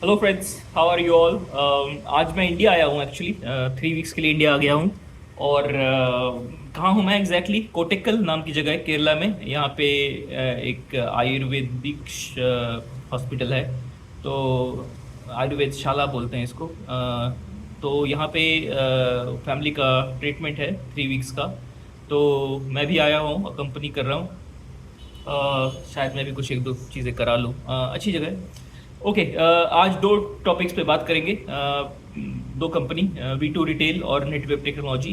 Hello friends, how are you all. आज मैं India आया हूँ एक्चुअली। 3 वीक्स के लिए इंडिया आ गया हूँ। और कहाँ हूँ मैं एग्जैक्टली? कोटेक्कल नाम की जगह है केरला में। यहाँ पे एक आयुर्वेदिक हॉस्पिटल है। तो आयुर्वेद शाला बोलते हैं इसको। तो यहाँ पे फैमिली का ट्रीटमेंट है 3 वीक्स का। तो मैं भी आया हूँ, कंपनी कर रहा हूँ। शायद मैं भी कुछ एक दो चीज़ें करा लूँ। अच्छी जगह है। ओके, आज दो टॉपिक्स पे बात करेंगे। दो कंपनी, V2 रिटेल और नेटवेब टेक्नोलॉजी।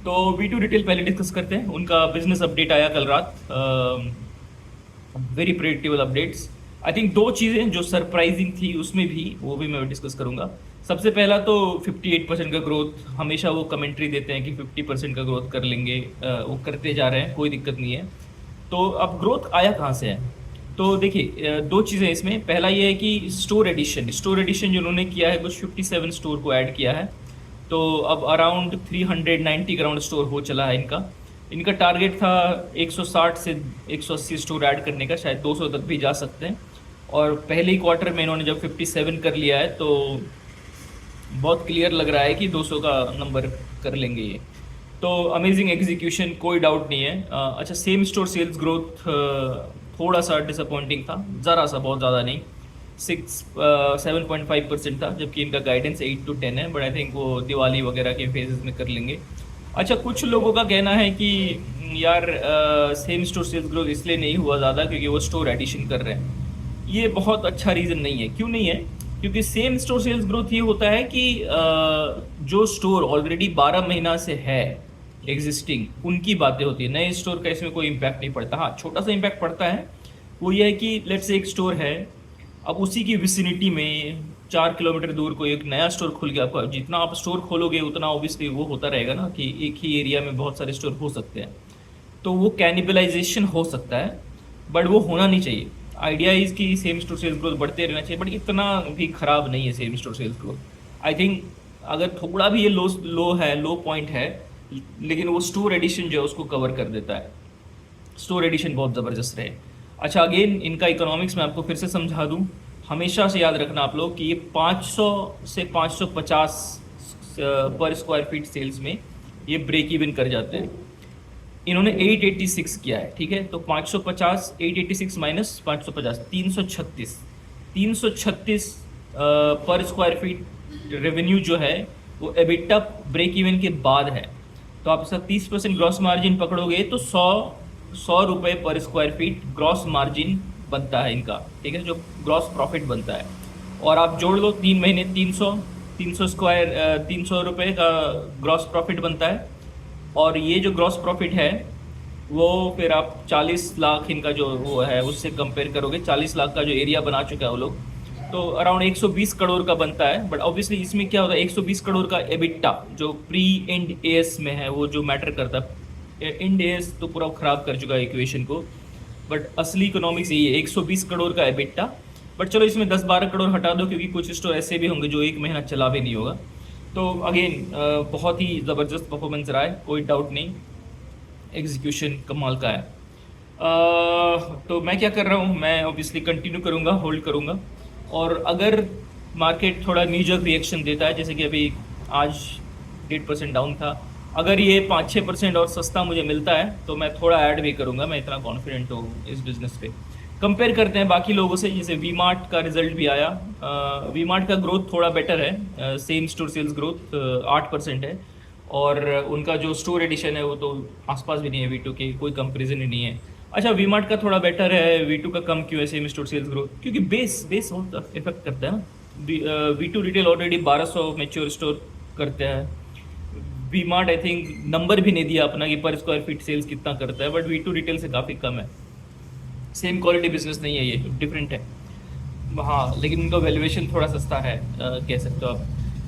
तो V2 रिटेल पहले डिस्कस करते हैं। उनका बिजनेस अपडेट आया कल रात। Very predictable updates. I think दो चीज़ें जो सरप्राइजिंग थी उसमें भी, वो भी मैं डिस्कस करूंगा। सबसे पहला तो 58% का ग्रोथ। हमेशा वो कमेंट्री देते हैं कि 50% का ग्रोथ कर लेंगे। वो करते जा रहे हैं, कोई दिक्कत नहीं है। तो अब ग्रोथ आया कहाँ से है? तो देखिए, दो चीज़ें इसमें। पहला ये है कि स्टोर एडिशन जो उन्होंने किया है, कुछ 57 स्टोर को ऐड किया है। तो अब अराउंड 390 ग्राउंड स्टोर हो चला है इनका। इनका टारगेट था 160 से 180 स्टोर ऐड करने का, शायद 200 तक भी जा सकते हैं। और पहले ही क्वार्टर में इन्होंने जब 57 कर लिया है, तो बहुत क्लियर लग रहा है कि 200 का नंबर कर लेंगे ये। तो अमेजिंग एग्जीक्यूशन, कोई डाउट नहीं है। अच्छा, सेम स्टोर सेल्स ग्रोथ थोड़ा सा डिसअपॉइंटिंग था, ज़रा सा, बहुत ज़्यादा नहीं। 7.5% था, जबकि इनका गाइडेंस 8 to 10 है। बट आई थिंक वो दिवाली वगैरह के फेजेस में कर लेंगे। अच्छा, कुछ लोगों का कहना है कि यार सेम स्टोर सेल्स ग्रोथ इसलिए नहीं हुआ ज़्यादा क्योंकि वो स्टोर एडिशन कर रहे हैं। ये बहुत अच्छा रीज़न नहीं है। क्यों नहीं है? क्योंकि सेम स्टोर सेल्स ग्रोथ ये होता है कि जो स्टोर ऑलरेडी 12 महीना से है एग्जिस्टिंग, उनकी बातें होती है। नए स्टोर का इसमें कोई इम्पैक्ट नहीं पड़ता। हाँ, छोटा सा इम्पैक्ट पड़ता है। वो ये है कि लेट्स से एक स्टोर है, अब उसी की विसिनिटी में 4 किलोमीटर दूर कोई एक नया स्टोर खुल गया। आपका जितना आप स्टोर खोलोगे उतना ऑब्वियसली वो होता रहेगा ना, कि एक ही एरिया में बहुत सारे स्टोर हो सकते हैं। तो वो कैनिबलाइजेशन हो सकता है, बट वो होना नहीं चाहिए। आइडिया इज कि सेम स्टोर सेल्स ग्रोथ बढ़ते रहना चाहिए, बट इतना भी खराब नहीं है same store sales growth. I think अगर थोड़ा भी ये लो पॉइंट है, लेकिन वो स्टोर एडिशन जो है उसको कवर कर देता है। स्टोर एडिशन बहुत ज़बरदस्त रहे। अच्छा, अगेन इनका इकोनॉमिक्स मैं आपको फिर से समझा दूं। हमेशा से याद रखना आप लोग कि ये 500 से 550 पर स्क्वायर फीट सेल्स में ये ब्रेक इवन कर जाते हैं। इन्होंने 886 किया है, ठीक है। तो 550, 886 माइनस 550, 336। 336 पर स्क्वायर फीट रेवेन्यू जो है वो एबिटा ब्रेक इवन के बाद है। तो आप इसका 30% ग्रॉस मार्जिन पकड़ोगे तो 100 रुपये पर स्क्वायर फीट ग्रॉस मार्जिन बनता है इनका, ठीक है, जो ग्रॉस प्रॉफिट बनता है। और आप जोड़ लो 3 महीने, 300 रुपये का ग्रॉस प्रॉफिट बनता है। और ये जो ग्रॉस प्रॉफिट है वो फिर आप 40 लाख इनका जो वो है उससे कंपेयर करोगे। 40 लाख का जो एरिया बना चुका है वो लोग, तो अराउंड 120 करोड़ का बनता है। बट ऑब्वियसली इसमें क्या होता है, 120 करोड़ का एबिटा जो प्री इंड एएस में है वो जो मैटर करता है। इंड एएस तो पूरा ख़राब कर चुका है इक्वेशन को, बट असली इकोनॉमिक्स यही है, 120 करोड़ का एबिटा। बट चलो इसमें 10-12 करोड़ हटा दो, क्योंकि कुछ स्टोर ऐसे भी होंगे जो एक महीना चला भी नहीं होगा। तो अगेन बहुत ही ज़बरदस्त परफॉर्मेंस रहा है, कोई डाउट नहीं। एग्जीक्यूशन कमाल का है। तो मैं क्या कर रहा हूँ, मैं ऑब्वियसली कंटिन्यू करूँगा, होल्ड करूँगा। और अगर मार्केट थोड़ा नीजक रिएक्शन देता है, जैसे कि अभी आज 1.5% डाउन था, अगर ये 5-6% और सस्ता मुझे मिलता है तो मैं थोड़ा ऐड भी करूँगा। मैं इतना कॉन्फिडेंट हूँ इस बिज़नेस पे। कंपेयर करते हैं बाकी लोगों से, जैसे वी मार्ट का रिजल्ट भी आया। वी मार्ट का ग्रोथ थोड़ा बेटर है। सेम स्टोर सेल्स ग्रोथ 8% है। और उनका जो स्टोर एडिशन है वो तो आसपास भी नहीं है V2 के, कोई कंपेरिजन ही नहीं है। अच्छा, वी मार्ट का थोड़ा बेटर है, V2 का कम क्यों है सेम स्टोर सेल्स ग्रोथ? क्योंकि बेस बहुत इफेक्ट करता है ना। V2 retail already 1200 mature store करते हैं। V Mart I think number भी नहीं दिया अपना कि पर स्क्वायर फीट सेल्स कितना करता है, बट V2 रिटेल से काफ़ी कम है। सेम क्वालिटी बिजनेस नहीं है, ये डिफरेंट है। हाँ, लेकिन उनका वैल्यूएशन थोड़ा सस्ता है, कह सकते हो आप।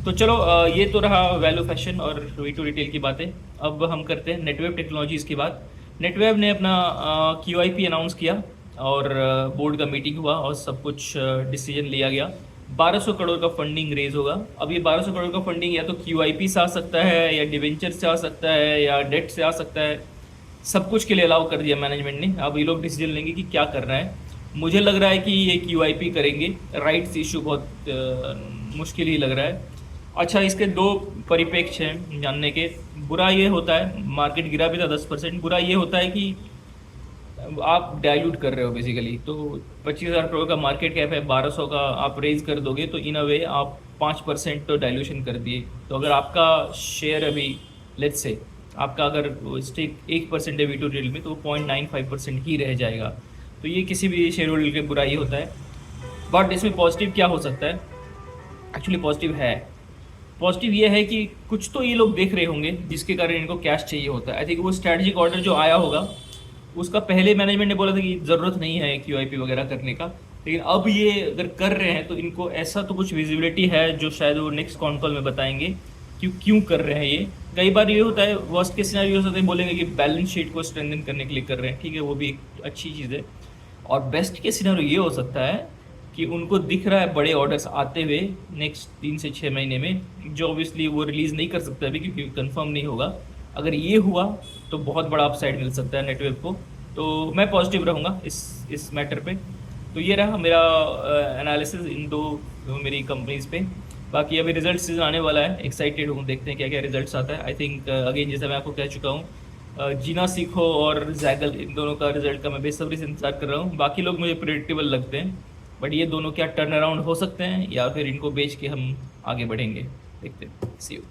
तो चलो, ये तो रहा वैल्यू फैशन और V2 रिटेल की बातें। अब हम करते हैं नेटवेब टेक्नोलॉजीज़ की बात। नेटवेब ने अपना QIP अनाउंस किया और बोर्ड का मीटिंग हुआ और सब कुछ डिसीजन लिया गया। 1200 करोड़ का फंडिंग रेज होगा। अब ये 1200 करोड़ का फंडिंग या तो QIP से आ सकता है, या डिवेंचर से आ सकता है, या डेट से आ सकता है। सब कुछ के लिए अलाउ कर दिया मैनेजमेंट ने। अब ये लोग डिसीजन लेंगे कि क्या करना है। मुझे लग रहा है कि ये QIP करेंगे, राइट्स इशू बहुत मुश्किल ही लग रहा है। अच्छा, इसके दो परिप्रेक्ष्य हैं जानने के। बुरा ये होता है, मार्केट गिरा भी था 10%, बुरा ये होता है कि आप डाइल्यूट कर रहे हो बेसिकली। तो 25,000 करोड़ का मार्केट कैप है, 1200 का आप रेज कर दोगे तो इन अ वे आप 5% तो डाइल्यूशन कर दिए। तो अगर आपका शेयर अभी लेट्स से आपका अगर स्टेक 1% है V2 रियल में, तो 0.95% ही रह जाएगा। तो ये किसी भी शेयर होल्डर की बुराई होता है। बट इसमें पॉजिटिव क्या हो सकता है? एक्चुअली पॉजिटिव है। पॉजिटिव ये है कि कुछ तो ये लोग देख रहे होंगे जिसके कारण इनको कैश चाहिए होता है। आई थिंक वो स्ट्रैटेजिक ऑर्डर जो आया होगा उसका पहले मैनेजमेंट ने बोला था कि ज़रूरत नहीं है QIP वगैरह करने का, लेकिन अब ये अगर कर रहे हैं तो इनको ऐसा तो कुछ विजिबिलिटी है जो शायद वो नेक्स्ट कॉन कॉल में बताएंगे क्यों क्यों कर रहे हैं ये। कई बार ये होता है, वर्स्ट के सिनेरियो होते हैं, बोलेंगे कि बैलेंस शीट को स्ट्रेंथन करने के लिए कर रहे हैं, ठीक है, वो भी एक अच्छी चीज़ है। और बेस्ट के सिनेरियो ये हो सकता है कि उनको दिख रहा है बड़े ऑर्डर्स आते हुए नेक्स्ट 3 से 6 महीने में, जो ऑब्वियसली वो रिलीज़ नहीं कर सकते अभी क्योंकि कंफर्म नहीं होगा। अगर ये हुआ तो बहुत बड़ा अपसाइड मिल सकता है नेटवर्क को। तो मैं पॉजिटिव रहूँगा इस मैटर पे। तो ये रहा मेरा एनालिसिस इन दो मेरी कंपनीज़ पे। बाकी अभी रिजल्ट सीजन आने वाला है, एक्साइटेड हूँ, देखते हैं क्या क्या रिजल्ट्स आता है। आई थिंक अगेन जैसे मैं आपको कह चुका हूँ, जीना सीखो और जैगल, इन दोनों का रिजल्ट का मैं बेसब्री से इंतजार कर रहा हूँ। बाकी लोग मुझे प्रेडिक्टेबल लगते हैं, बट ये दोनों क्या टर्न अराउंड हो सकते हैं या फिर इनको बेच के हम आगे बढ़ेंगे, देखते हैं। सी यू।